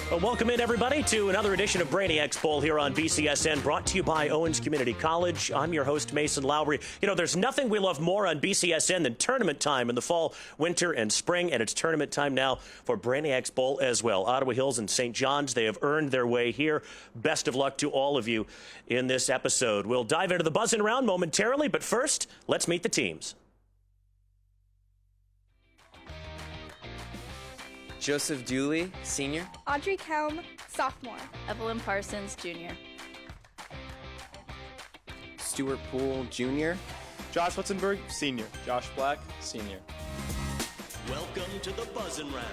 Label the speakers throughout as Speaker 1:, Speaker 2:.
Speaker 1: Well, welcome in, everybody, to another edition of Brainiacs Bowl here on BCSN, brought to you by Owens Community College. I'm your host, Mason Lowry. You know, there's nothing we love more on BCSN than tournament time in the fall, winter, and spring, and it's tournament time now for Brainiacs Bowl as well. Ottawa Hills and St. John's, they have earned their way here. Best of luck to all of you in this episode. We'll dive into the buzz-in round momentarily, but first, let's meet the teams.
Speaker 2: Joseph Dooley, senior.
Speaker 3: Audrey Kelm, sophomore.
Speaker 4: Evelyn Parsons, junior.
Speaker 2: Stuart Poole, junior.
Speaker 5: Josh Witzenberg, senior. Josh Black, senior.
Speaker 1: Welcome to the buzz-in round.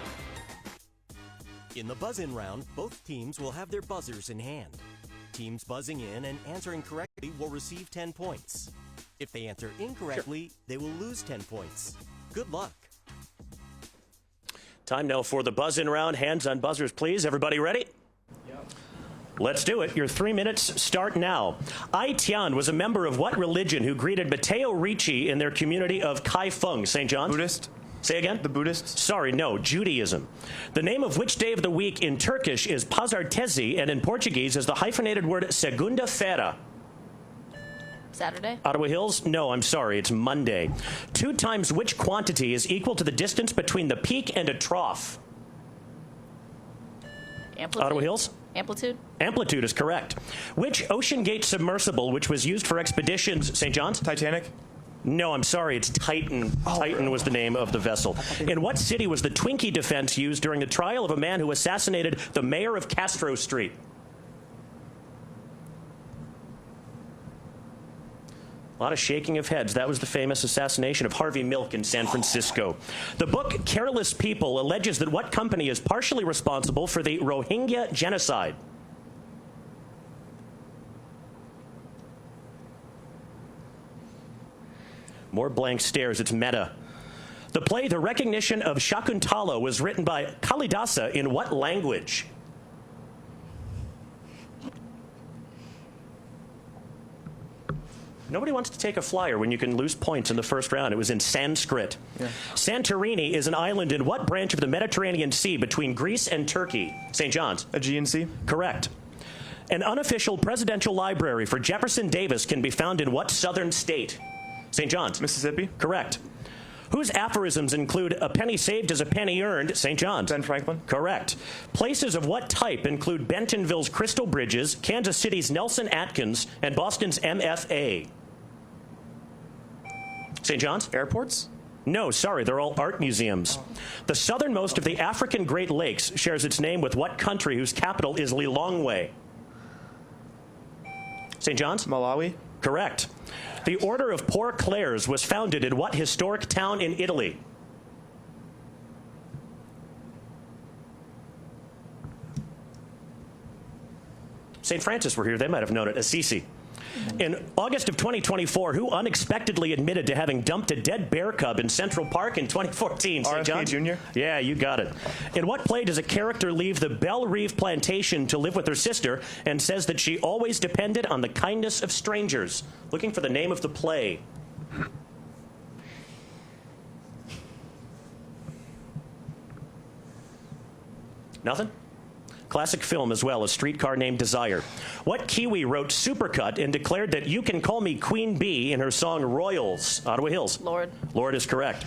Speaker 6: In the buzz-in round, both teams will have their buzzers in hand. Teams buzzing in and answering correctly will receive 10 points. If they answer incorrectly, they will lose 10 points. Good luck.
Speaker 1: Time now for the buzz-in round. Hands on buzzers, please. Everybody ready? Yep. Let's do it. Your 3 minutes start now. Ai Tian was a member of what religion who greeted 𝗦𝗽Ｃ𝗶𝗶𝗵𝘁𝗶 in their community of Kaifeng, St. John's?
Speaker 5: Buddhist.
Speaker 1: Say again?
Speaker 5: The Buddhists.
Speaker 1: Sorry, no, Judaism. The name of which day of the week in Turkish is 𝗦𝗫𝗫𝗁 and in Portuguese is the hyphenated word segunda-feira?
Speaker 4: Saturday.
Speaker 1: Ottawa Hills? No, I'm sorry, it's Monday. 2 times which quantity is equal to the distance between the peak and a trough?
Speaker 4: Amplitude.
Speaker 1: Ottawa Hills?
Speaker 4: Amplitude.
Speaker 1: Amplitude is correct. Which Ocean Gate submersible, which was used for expeditions, St. John's?
Speaker 5: Titanic.
Speaker 1: No, I'm sorry, it's Titan. Titan was the name of the vessel. In what city was the Twinkie defense used during the trial of a man who assassinated the mayor of Castro Street? A lot of shaking of heads. That was the famous assassination of Harvey Milk in San Francisco. The book Careless People alleges that what company is partially responsible for the Rohingya genocide? More blank stares. It's Meta. The play The Recognition of Shakuntala was written by Kalidasa in what language? Nobody wants to take a flyer when you can lose points in the first round. It was in Sanskrit. Yeah. Santorini is an island in what branch of the Mediterranean Sea between Greece and Turkey? St. John's.
Speaker 5: Aegean Sea.
Speaker 1: Correct. An unofficial presidential library for Jefferson Davis can be found in what southern state? St. John's.
Speaker 5: Mississippi.
Speaker 1: Correct. Whose aphorisms include a penny saved is a penny earned? St. John's.
Speaker 5: Ben Franklin.
Speaker 1: Correct. Places of what type include Bentonville's Crystal Bridges, Kansas City's Nelson Atkins, and Boston's MFA? St. John's?
Speaker 5: Airports?
Speaker 1: No, sorry, they're all art museums. The southernmost of the African Great Lakes shares its name with what country whose capital is Lilongwe? St. John's?
Speaker 5: Malawi.
Speaker 1: Correct. The Order of Poor Clares was founded in what historic town in Italy? St. Francis were here. They might have known it. Assisi. In August of 2024, who unexpectedly admitted to having dumped a dead bear cub in Central Park in 2014? St.
Speaker 5: RFK Jr.?
Speaker 1: Yeah, you got it. In what play does a character leave the Belle Reve plantation to live with her sister and says that she always depended on the kindness of strangers? Looking for the name of the play. Nothing? Classic film as well, A Streetcar Named Desire. What Kiwi wrote Supercut and declared that You Can Call Me Queen Bee in her song Royals? Ottawa Hills.
Speaker 4: Lord.
Speaker 1: Lord is correct.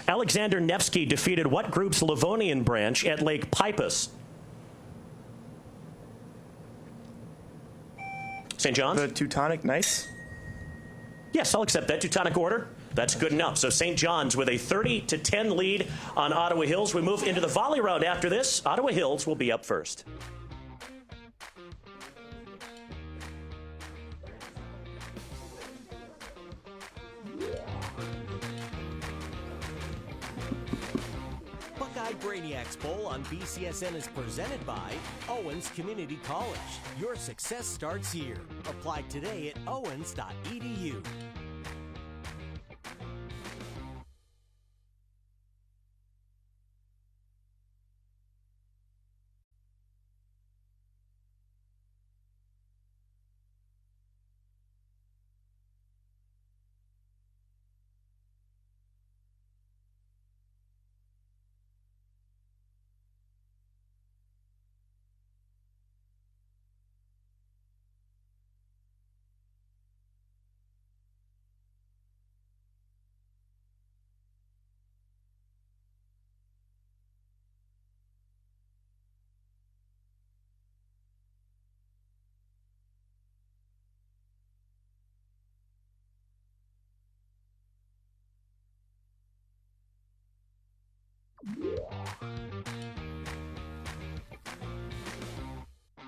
Speaker 1: Alexander Nevsky defeated what group's Livonian branch at Lake Peipus? St. John's?
Speaker 5: The Teutonic Knights.
Speaker 1: Yes, I'll accept that. Teutonic Order. That's good enough. So St. John's with a 30-10 lead on Ottawa Hills. We move into the volley round after this. Ottawa Hills will be up first.
Speaker 6: Buckeye Brainiacs Bowl on BCSN is presented by Owens Community College. Your success starts here. Apply today at owens.edu.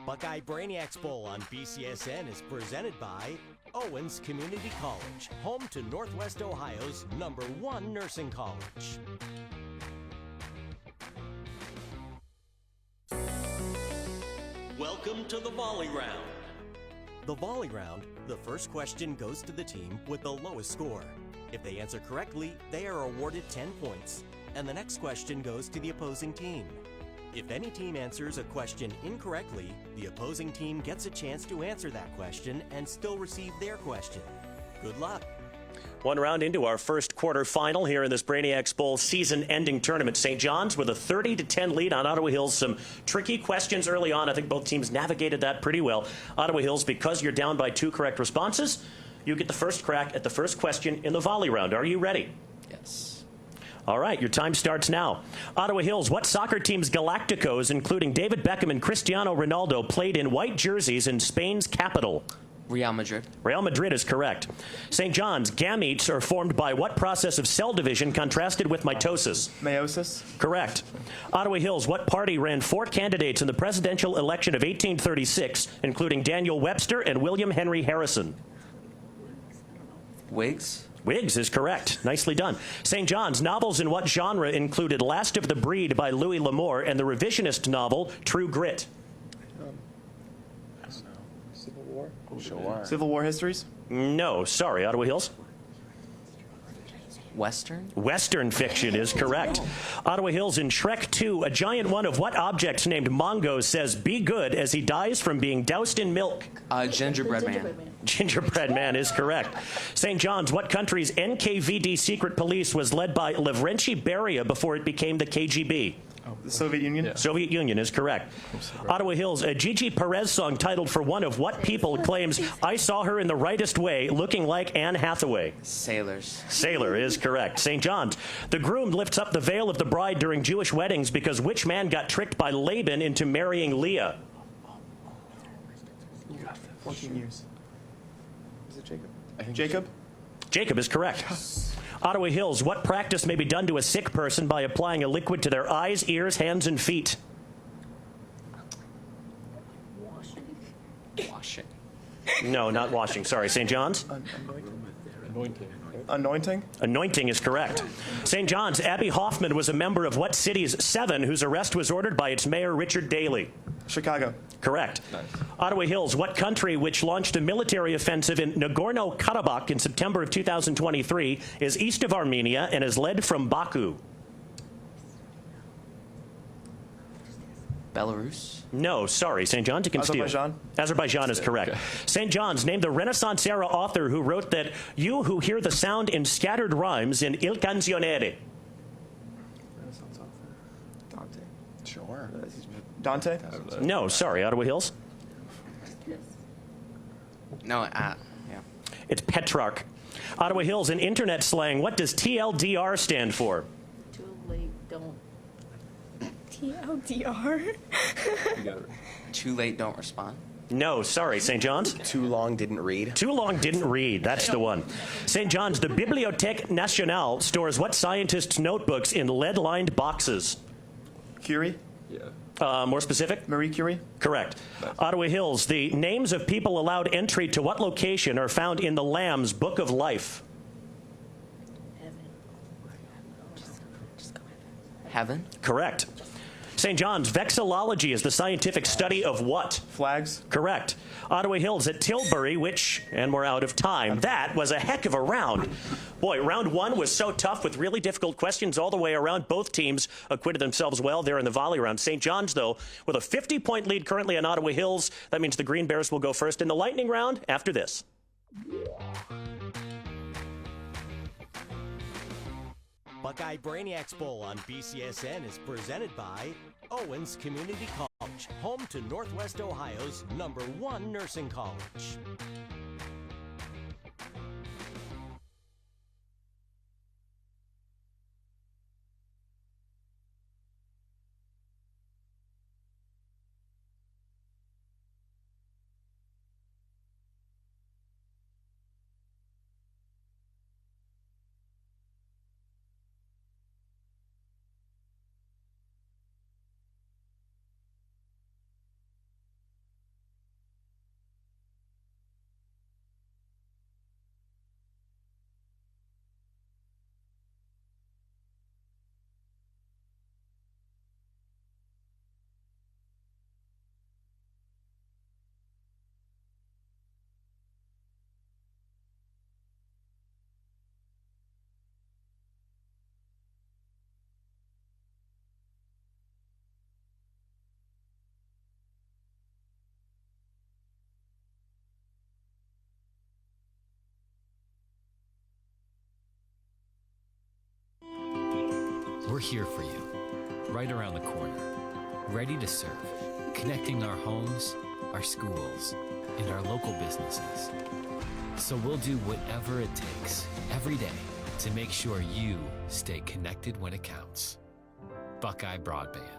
Speaker 6: Buckeye Brainiacs Bowl on BCSN is presented by Owens Community College, home to Northwest Ohio's #1 nursing college. Welcome to the volley round. The volley round, the first question goes to the team with the lowest score. If they answer correctly, they are awarded 10 points, and the next question goes to the opposing team. If any team answers a question incorrectly, the opposing team gets a chance to answer that question and still receive their question. Good luck.
Speaker 1: One round into our first quarterfinal here in this Brainiacs Bowl season-ending tournament. St. John's with a 30-10 lead on Ottawa Hills. Some tricky questions early on. I think both teams navigated that pretty well. Ottawa Hills, because you're down by 2 correct responses, you get the first crack at the first question in the volley round. Are you ready?
Speaker 2: Yes.
Speaker 1: All right, your time starts now. Ottawa Hills, what soccer teams Galacticos, including David Beckham and Cristiano Ronaldo, played in white jerseys in Spain's capital?
Speaker 2: Real Madrid.
Speaker 1: Real Madrid is correct. St. John's, gametes are formed by what process of cell division contrasted with mitosis?
Speaker 5: Meiosis.
Speaker 1: Correct. Ottawa Hills, what party ran 4 candidates in the presidential election of 1836, including Daniel Webster and William Henry Harrison?
Speaker 2: Whigs.
Speaker 1: Whigs is correct. Nicely done. St. John's, novels in what genre included Last of the Breed by Louis L'Amour and the revisionist novel True Grit?
Speaker 5: Civil War.
Speaker 2: Sure.
Speaker 5: Civil War histories.
Speaker 1: No, sorry, Ottawa Hills.
Speaker 2: Western.
Speaker 1: Western fiction is correct. Ottawa Hills, in Shrek 2, a giant one of what object named Mongo says, "Be good," as he dies from being doused in milk?
Speaker 2: Gingerbread man.
Speaker 1: Gingerbread man is correct. St. John's, what country's NKVD secret police was led by Lavrentiy Beria before it became the KGB?
Speaker 5: The Soviet Union.
Speaker 1: Yeah. Soviet Union is correct. Ottawa Hills, a Gigi Perez song titled for one of what people claims, "I saw her in the rightest way, looking like Anne Hathaway"?
Speaker 2: Sailors.
Speaker 1: Sailor is correct. St. John's, the groom lifts up the veil of the bride during Jewish weddings because which man got tricked by Laban into marrying Leah?
Speaker 5: 14 years. Is it Jacob? Jacob?
Speaker 1: Jacob is correct. Ottawa Hills, what practice may be done to a sick person by applying a liquid to their eyes, ears, hands, and feet?
Speaker 2: Washing.
Speaker 1: No, not washing. Sorry. St. John's?
Speaker 5: Anointing.
Speaker 1: Anointing is correct. St. John's, Abby Hoffman was a member of what city's 7 whose arrest was ordered by its mayor, Richard Daley?
Speaker 5: Chicago.
Speaker 1: Correct.
Speaker 5: Nice.
Speaker 1: Ottawa Hills, what country which launched a military offensive in Nagorno-Karabakh in September of 2023 is east of Armenia and is led from Baku?
Speaker 2: Belarus.
Speaker 1: No, sorry. St. John's, you can steal. Azerbaijan is correct. Okay. St. John's, named the Renaissance-era author who wrote that "you who hear the sound in scattered rhymes in Il Canzoniere."
Speaker 5: Renaissance author. Dante.
Speaker 2: Sure.
Speaker 5: Dante?
Speaker 1: No, sorry. Ottawa Hills?
Speaker 2: No, yeah.
Speaker 1: It's Petrarch. Ottawa Hills, in internet slang, what does TLDR stand for?
Speaker 4: Too late, don't.
Speaker 3: TLDR?
Speaker 2: Too late, don't respond.
Speaker 1: No, sorry. St. John's?
Speaker 2: Too long, didn't read.
Speaker 1: Too long, didn't read. That's the one. St. John's, the Bibliothèque Nationale stores what scientists' notebooks in lead-lined boxes?
Speaker 5: Curie?
Speaker 1: Yeah. More specific?
Speaker 5: Marie Curie?
Speaker 1: Correct. Nice. Ottawa Hills, the names of people allowed entry to what location are found in the Lamb's Book of Life?
Speaker 2: Heaven?
Speaker 1: Correct. St. John's, vexillology is the scientific study of what?
Speaker 5: Flags?
Speaker 1: Correct. Ottawa Hills at Tilbury, which, and we're out of time. That was a heck of a round. Boy, round 1 was so tough with really difficult questions all the way around. Both teams acquitted themselves well there in the volley round. St. John's, though, with a 50-point lead currently on Ottawa Hills. That means the Green Bears will go first in the lightning round after this.
Speaker 6: Buckeye Brainiacs Bowl on BCSN is presented by Owens Community College, home to Northwest Ohio's #1 nursing college.
Speaker 7: We're here for you, right around the corner, ready to serve, connecting our homes, our schools, and our local businesses. So we'll do whatever it takes every day to make sure you stay connected when it counts. Buckeye Broadband.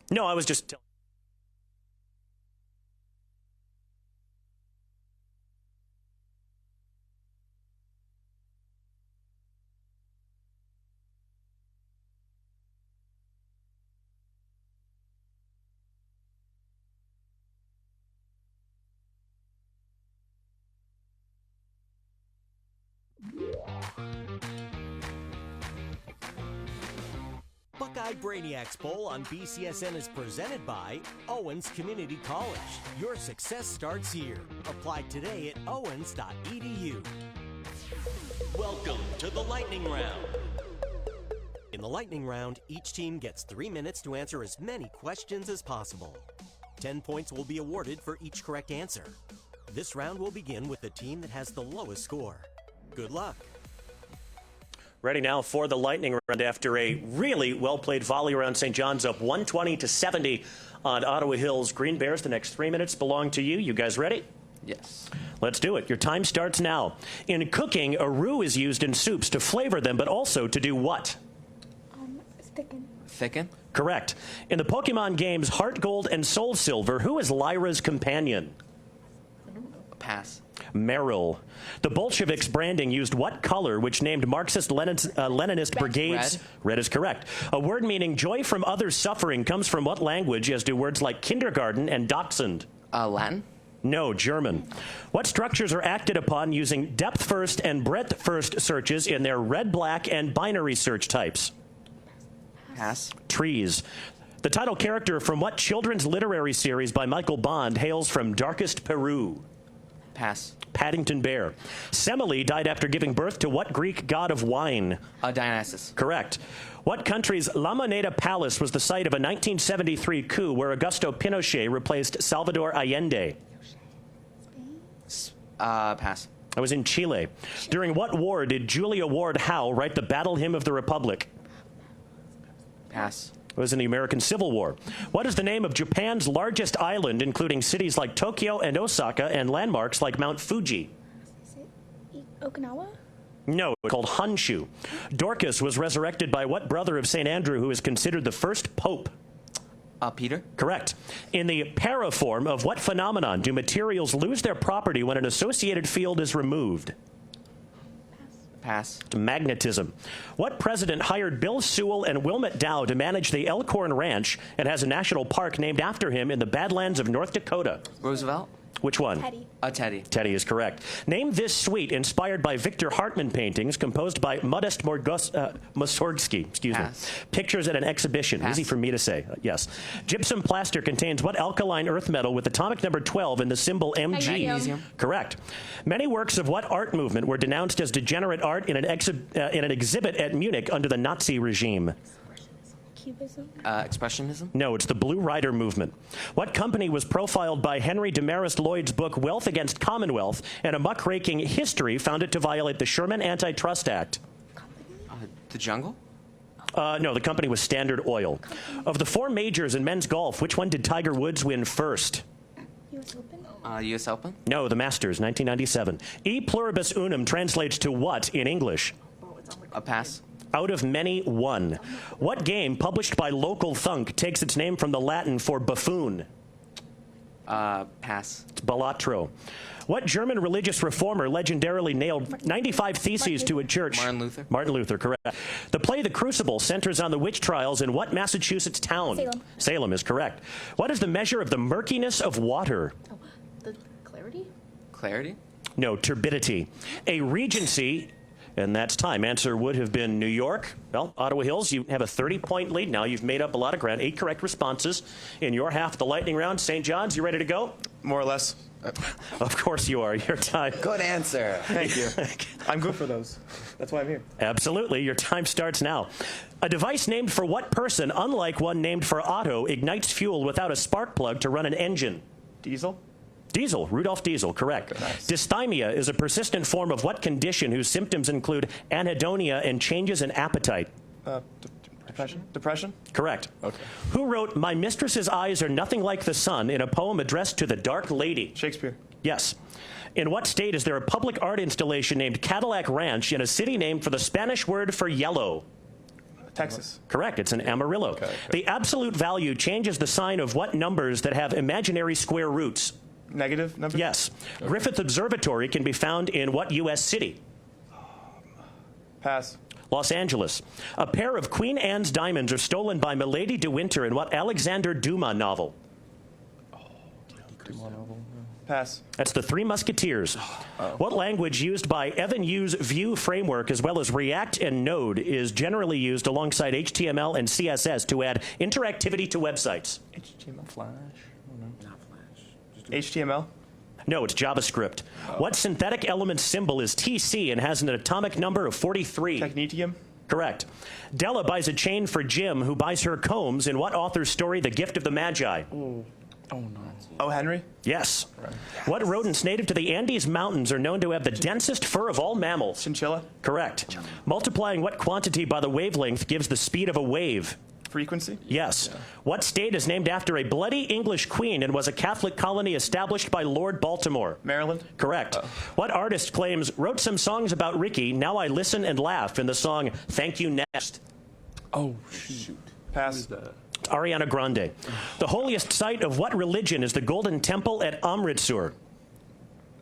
Speaker 1: No, I was just telling.
Speaker 6: Buckeye Brainiacs Bowl on BCSN is presented by Owens Community College. Your success starts here. Apply today at owens.edu. Welcome to the lightning round. In the lightning round, each team gets 3 minutes to answer as many questions as possible. 10 points will be awarded for each correct answer. This round will begin with the team that has the lowest score. Good luck.
Speaker 1: Ready now for the lightning round after a really well-played volley around St. John's, up 120-70 on Ottawa Hills Green Bears. The next 3 minutes belong to you. You guys ready?
Speaker 2: Yes.
Speaker 1: Let's do it. Your time starts now. In cooking, a roux is used in soups to flavor them, but also to do what?
Speaker 3: Thicken.
Speaker 2: Thicken?
Speaker 1: Correct. In the Pokemon games Heart Gold and Soul Silver, who is Lyra's companion?
Speaker 2: Pass.
Speaker 1: Meryl. The Bolsheviks' branding used what color, which named Marxist-Leninist brigades? Red is correct. A word meaning joy from others' suffering comes from what language, as do words like kindergarten and dachshund?
Speaker 2: Latin?
Speaker 1: No, German. What structures are acted upon using depth-first and breadth-first searches in their red, black, and binary search types?
Speaker 2: Pass.
Speaker 1: Trees. The title character from what children's literary series by Michael Bond hails from darkest Peru?
Speaker 2: Pass.
Speaker 1: Paddington Bear. Semele died after giving birth to what Greek god of wine?
Speaker 2: Dionysus.
Speaker 1: Correct. What country's La Moneda Palace was the site of a 1973 coup where Augusto Pinochet replaced Salvador Allende?
Speaker 2: Pass.
Speaker 1: I was in Chile. During what war did Julia Ward Howe write the Battle Hymn of the Republic?
Speaker 2: Pass.
Speaker 1: It was in the American Civil War. What is the name of Japan's largest island, including cities like Tokyo and Osaka and landmarks like Mount Fuji?
Speaker 3: Is it Okinawa?
Speaker 1: No, it's called Honshu. Dorcas was resurrected by what brother of St. Andrew who is considered the first pope?
Speaker 2: Peter?
Speaker 1: Correct. In the paraform of what phenomenon do materials lose their property when an associated field is removed?
Speaker 2: Pass.
Speaker 1: Magnetism. What president hired Bill Sewell and Wilmot Dow to manage the Elkhorn Ranch and has a national park named after him in the Badlands of North Dakota?
Speaker 2: Roosevelt?
Speaker 1: Which one?
Speaker 3: Teddy.
Speaker 2: Teddy.
Speaker 1: Teddy is correct. Name this suite inspired by Victor Hartmann paintings composed by Modest Mussorgsky. Excuse me. Pictures at an exhibition.
Speaker 2: Pass.
Speaker 1: Easy for me to say. Yes. Gypsum plaster contains what alkaline earth metal with atomic number 12 and the symbol Mg?
Speaker 2: Magnesium.
Speaker 1: Correct. Many works of what art movement were denounced as degenerate art in an exhibit at Munich under the Nazi regime?
Speaker 3: Cubism.
Speaker 2: Expressionism?
Speaker 1: No, it's the Blue Rider movement. What company was profiled by Henry Demarest Lloyd's book Wealth Against Commonwealth and a muckraking history found it to violate the Sherman Antitrust Act?
Speaker 2: The Jungle?
Speaker 1: No, the company was Standard Oil. Of the 4 majors in men's golf, which one did Tiger Woods win first?
Speaker 3: U.S. Open.
Speaker 2: U.S. Open?
Speaker 1: No, the Masters, 1997. E pluribus unum translates to what in English?
Speaker 2: A pass.
Speaker 1: Out of many, one. What game, published by Local Thunk, takes its name from the Latin for buffoon?
Speaker 2: Pass.
Speaker 1: It's Balatro. What German religious reformer legendarily nailed 95 theses to a church?
Speaker 2: Martin Luther.
Speaker 1: Martin Luther, correct. The play The Crucible centers on the witch trials in what Massachusetts town?
Speaker 3: Salem.
Speaker 1: Salem is correct. What is the measure of the murkiness of water?
Speaker 4: Clarity?
Speaker 2: Clarity?
Speaker 1: No, turbidity. A regency, and that's time. Answer would have been New York. Well, Ottawa Hills, you have a 30-point lead now. You've made up a lot of ground. 8 correct responses in your half of the lightning round. St. John's, you ready to go?
Speaker 5: More or less.
Speaker 1: Of course you are. Your time.
Speaker 2: Good answer.
Speaker 5: Thank you. I'm good for those. That's why I'm here.
Speaker 1: Absolutely. Your time starts now. A device named for what person, unlike one named for Otto, ignites fuel without a spark plug to run an engine?
Speaker 5: Diesel?
Speaker 1: Diesel. Rudolph Diesel, correct.
Speaker 5: Nice.
Speaker 1: Dysthymia is a persistent form of what condition whose symptoms include anhedonia and changes in appetite?
Speaker 5: Depression? Depression?
Speaker 1: Correct.
Speaker 5: Okay.
Speaker 1: Who wrote My Mistress's Eyes Are Nothing Like the Sun in a poem addressed to the Dark Lady?
Speaker 5: Shakespeare.
Speaker 1: Yes. In what state is there a public art installation named Cadillac Ranch in a city named for the Spanish word for yellow?
Speaker 5: Texas.
Speaker 1: Correct. It's an Amarillo.
Speaker 5: Okay.
Speaker 1: The absolute value changes the sign of what numbers that have imaginary square roots?
Speaker 5: Negative number?
Speaker 1: Yes. Griffith Observatory can be found in what U.S. city?
Speaker 5: Pass.
Speaker 1: Los Angeles. A pair of Queen Anne's diamonds are stolen by Milady de Winter in what Alexander Dumas novel?
Speaker 5: Pass.
Speaker 1: That's the Three Musketeers. What language used by Evan Yu's Vue framework as well as React and Node is generally used alongside HTML and CSS to add interactivity to websites?
Speaker 5: HTML? Flash? Oh, no. Not Flash. HTML?
Speaker 1: No, it's JavaScript. What synthetic element symbol is TC and has an atomic number of 43?
Speaker 5: Technetium?
Speaker 1: Correct. Della buys a chain for Jim, who buys her combs in what author's story, The Gift of the Magi?
Speaker 5: Oh, no. Oh, Henry?
Speaker 1: Yes. What rodents native to the Andes Mountains are known to have the densest fur of all mammals?
Speaker 5: Chinchilla?
Speaker 1: Correct. Multiplying what quantity by the wavelength gives the speed of a wave?
Speaker 5: Frequency?
Speaker 1: Yes. What state is named after a bloody English queen and was a Catholic colony established by Lord Baltimore?
Speaker 5: Maryland?
Speaker 1: Correct. What artist claims, wrote some songs about Ricky, now I listen and laugh in the song Thank You Next?
Speaker 5: Oh, shoot. Pass.
Speaker 1: Ariana Grande. The holiest site of what religion is the Golden Temple at Amritsar?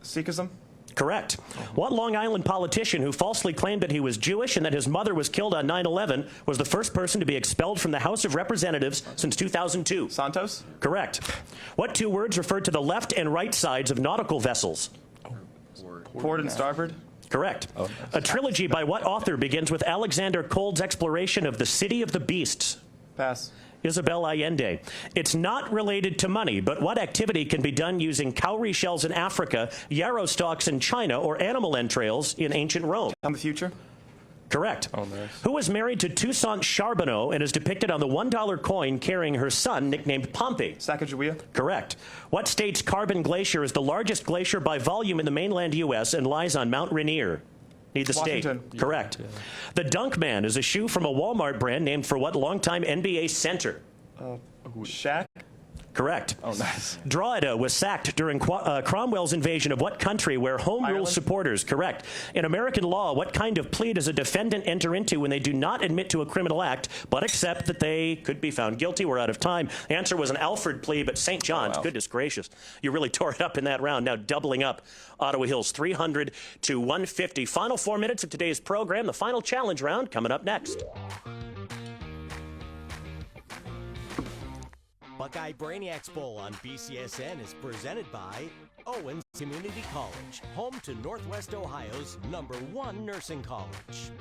Speaker 5: Sikhism?
Speaker 1: Correct. What Long Island politician who falsely claimed that he was Jewish and that his mother was killed on 9/11 was the first person to be expelled from the House of Representatives since 2002?
Speaker 5: Santos?
Speaker 1: Correct. What 2 words refer to the left and right sides of nautical vessels?
Speaker 5: Port and starboard?
Speaker 1: Correct. A trilogy by what author begins with Alexander Cold's exploration of the City of the Beasts?
Speaker 5: Pass.
Speaker 1: Isabel Allende. It's not related to money, but what activity can be done using cowrie shells in Africa, yarrow stalks in China, or animal entrails in ancient Rome?
Speaker 5: Tell me the future?
Speaker 1: Correct.
Speaker 5: Oh, nice.
Speaker 1: Who was married to Toussaint Charbonneau and is depicted on the $1 coin carrying her son, nicknamed Pompey?
Speaker 5: Sacagawea?
Speaker 1: Correct. What state's Carbon Glacier is the largest glacier by volume in the mainland U.S. and lies on Mount Rainier? Need the
Speaker 5: Washington.
Speaker 1: state. Correct. Yeah. The Dunkman is a shoe from a Walmart brand named for what longtime NBA center?
Speaker 5: Shaq?
Speaker 1: Correct.
Speaker 5: Oh, nice.
Speaker 1: Drogheda was sacked during Cromwell's invasion of what country where home rule
Speaker 5: Ireland?
Speaker 1: supporters? Correct. In American law, what kind of plea does a defendant enter into when they do not admit to a criminal act but accept that they could be found guilty? We're out of time. The answer was an Alford plea, but St. John's, goodness gracious, you really tore it up in that round. Now doubling up Ottawa Hills 300 to 150. Final 4 minutes of today's program. The final challenge round coming up next.
Speaker 6: Buckeye Brainiacs Bowl on BCSN is presented by Owens Community College, home to Northwest Ohio's #1 nursing college.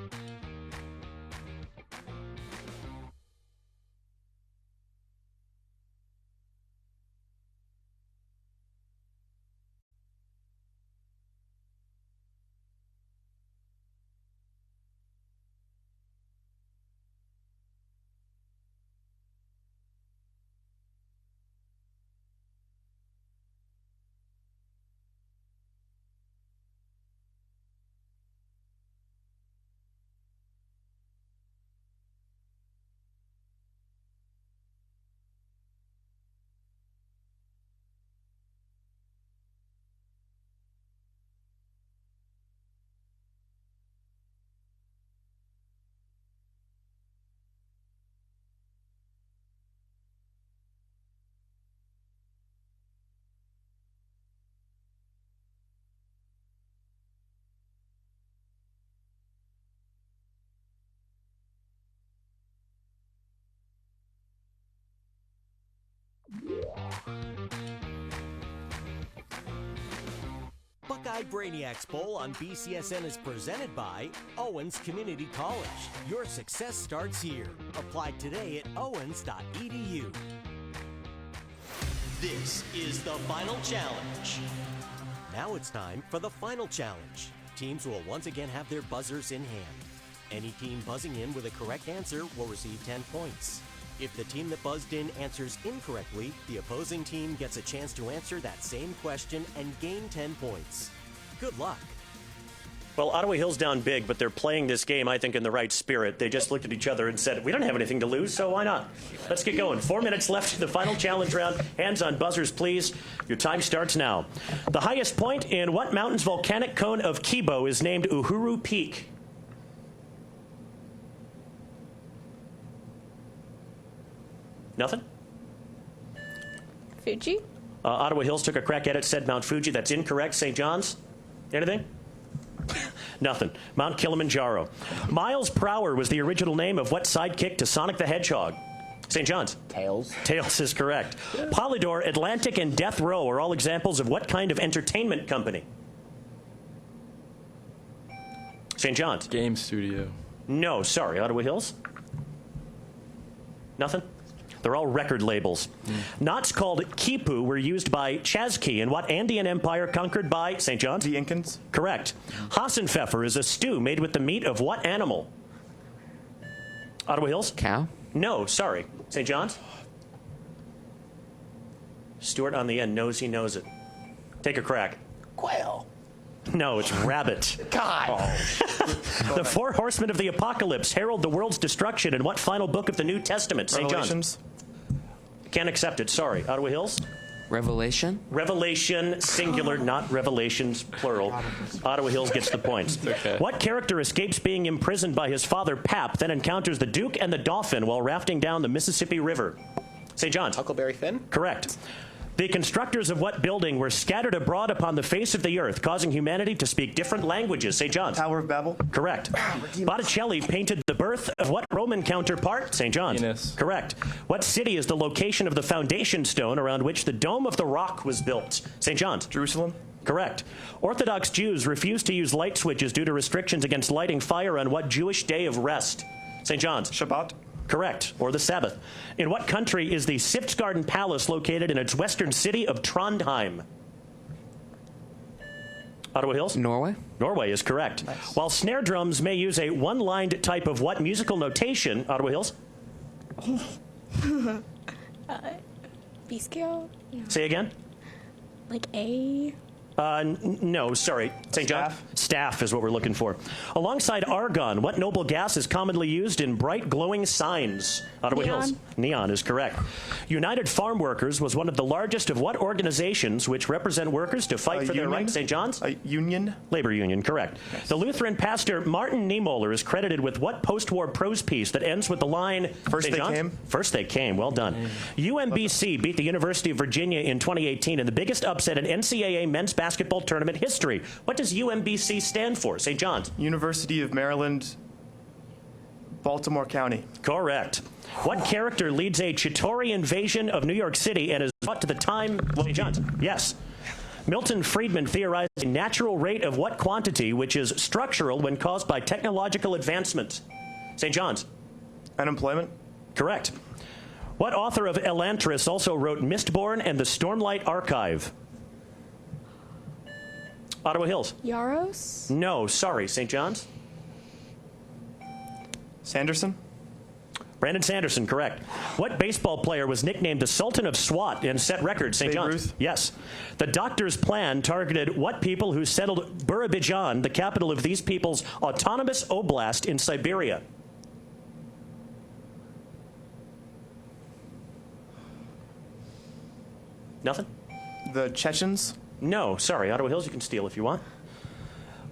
Speaker 6: Buckeye Brainiacs Bowl on BCSN is presented by Owens Community College. Your success starts here. Apply today at owens.edu. This is the final challenge. Now it's time for the final challenge. Teams will once again have their buzzers in hand. Any team buzzing in with a correct answer will receive 10 points. If the team that buzzed in answers incorrectly, the opposing team gets a chance to answer that same question and gain 10 points. Good luck.
Speaker 1: Well, Ottawa Hill's down big, but they're playing this game, I think, in the right spirit. They just looked at each other and said, we don't have anything to lose, so why not? Let's get going. 4 minutes left in the final challenge round. Hands on buzzers, please. Your time starts now. The highest point in what mountain's volcanic cone of 𝗏𝗏 is named Uhuru Peak? Nothing?
Speaker 3: Fuji?
Speaker 1: Ottawa Hills took a crack at it, said Mount Fuji. That's incorrect. St. John's? Anything? Nothing. Mount Kilimanjaro. Miles Prower was the original name of what sidekick to Sonic the Hedgehog? St. John's?
Speaker 8: Tails.
Speaker 1: Tails is correct. Polydor, Atlantic, and Death Row are all examples of what kind of entertainment company? St. John's?
Speaker 5: Game studio.
Speaker 1: No, sorry. Ottawa Hills? Nothing? They're all record labels. Knots called quipu were used by Chazki in what Andean empire conquered by St. John's?
Speaker 5: The Incans.
Speaker 1: Correct. Hassenpfeffer is a stew made with the meat of what animal? Ottawa Hills?
Speaker 2: Cow?
Speaker 1: No, sorry. St. John's? Stuart on the end knows he knows it. Take a crack.
Speaker 8: Quail.
Speaker 1: No, it's rabbit.
Speaker 8: God.
Speaker 1: The four horsemen of the apocalypse herald the world's destruction in what final book of the New Testament? St. John's?
Speaker 5: Revelations.
Speaker 1: Can't accept it, sorry. Ottawa Hills?
Speaker 2: Revelation?
Speaker 1: Revelation, singular, not revelations, plural. Ottawa Hills gets the points.
Speaker 5: Okay.
Speaker 1: What character escapes being imprisoned by his father, Pap, then encounters the Duke and the Dauphin while rafting down the Mississippi River? St. John's?
Speaker 8: Huckleberry Finn.
Speaker 1: Correct. The constructors of what building were scattered abroad upon the face of the earth, causing humanity to speak different languages? St. John's?
Speaker 5: Tower of Babel.
Speaker 1: Correct. Botticelli painted the birth of what Roman counterpart? St. John's?
Speaker 5: Venus.
Speaker 1: Correct. What city is the location of the foundation stone around which the Dome of the Rock was built? St. John's?
Speaker 5: Jerusalem.
Speaker 1: Correct. Orthodox Jews refused to use light switches due to restrictions against lighting fire on what Jewish day of rest? St. John's?
Speaker 5: Shabbat.
Speaker 1: Correct. Or the Sabbath. In what country is the Siftsgarden Palace located in its western city of Trondheim? Ottawa Hills?
Speaker 2: Norway?
Speaker 1: Norway is correct.
Speaker 8: Nice.
Speaker 1: While snare drums may use a one-lined type of what musical notation? Ottawa Hills?
Speaker 3: B scale? No.
Speaker 1: Say again?
Speaker 3: Like A?
Speaker 1: No, sorry. St. John? Staff is what we're looking for. Alongside argon, what noble gas is commonly used in bright glowing signs? Ottawa
Speaker 3: Neon.
Speaker 1: Hills. Neon is correct. United Farm Workers was one of the largest of what organizations which represent workers to fight for their
Speaker 5: union?
Speaker 1: rights? St. John's?
Speaker 5: Union.
Speaker 1: Labor Union, correct.
Speaker 5: Yes.
Speaker 1: The Lutheran pastor Martin Niemöller is credited with what post-war prose piece that ends with the line,
Speaker 5: First
Speaker 1: St.
Speaker 5: They
Speaker 1: John's?
Speaker 5: Came?
Speaker 1: First They Came, well done. UMBC beat the University of Virginia in 2018 in the biggest upset in NCAA men's basketball tournament history. What does UMBC stand for? St. John's?
Speaker 5: University of Maryland. Baltimore County.
Speaker 1: Correct. What character leads a Chitauri invasion of New York City and is brought to the time? St. John's? Yes. Milton Friedman theorized a natural rate of what quantity which is structural when caused by technological advancement? St. John's?
Speaker 5: Unemployment.
Speaker 1: Correct. What author of Elantris also wrote Mistborn and the Stormlight Archive? Ottawa Hills?
Speaker 3: Yaros?
Speaker 1: No, sorry. St. John's?
Speaker 5: Sanderson.
Speaker 1: Brandon Sanderson, correct. What baseball player was nicknamed the Sultan of SWAT and set records? St.
Speaker 5: Babe
Speaker 1: John's?
Speaker 5: Ruth.
Speaker 1: Yes. The Doctor's Plan targeted what people who settled Birobidzhan, the capital of these people's autonomous oblast in Siberia? Nothing?
Speaker 5: The Chechens.
Speaker 1: No, sorry. Ottawa Hills, you can steal if you want.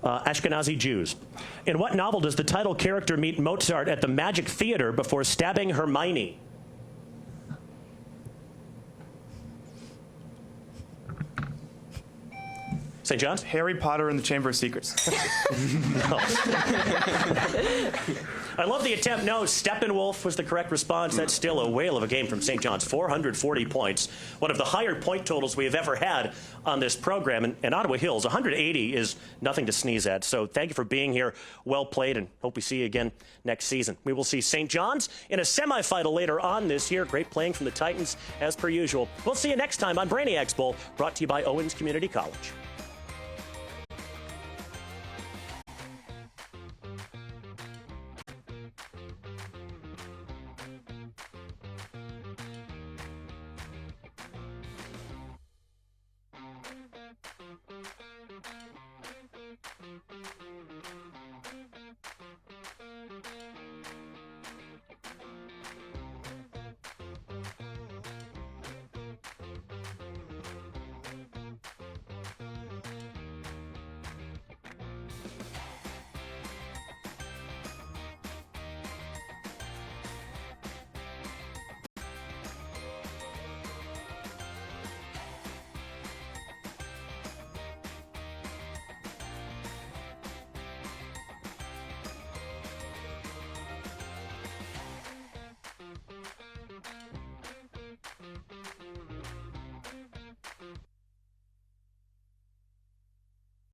Speaker 1: Ashkenazi Jews. In what novel does the title character meet Mozart at the Magic Theater before stabbing Hermione? St. John's?
Speaker 5: Harry Potter and the Chamber of Secrets.
Speaker 1: I love the attempt. No, Steppenwolf was the correct response. That's still a whale of a game from St. John's. 440 points. One of the higher point totals we have ever had on this program. And Ottawa Hills, 180 is nothing to sneeze at. So thank you for being here. Well played, and hope we see you again next season. We will see St. John's in a semifinal later on this year. Great playing from the Titans, as per usual. We'll see you next time on Brainiacs Bowl, brought to you by Owens Community College.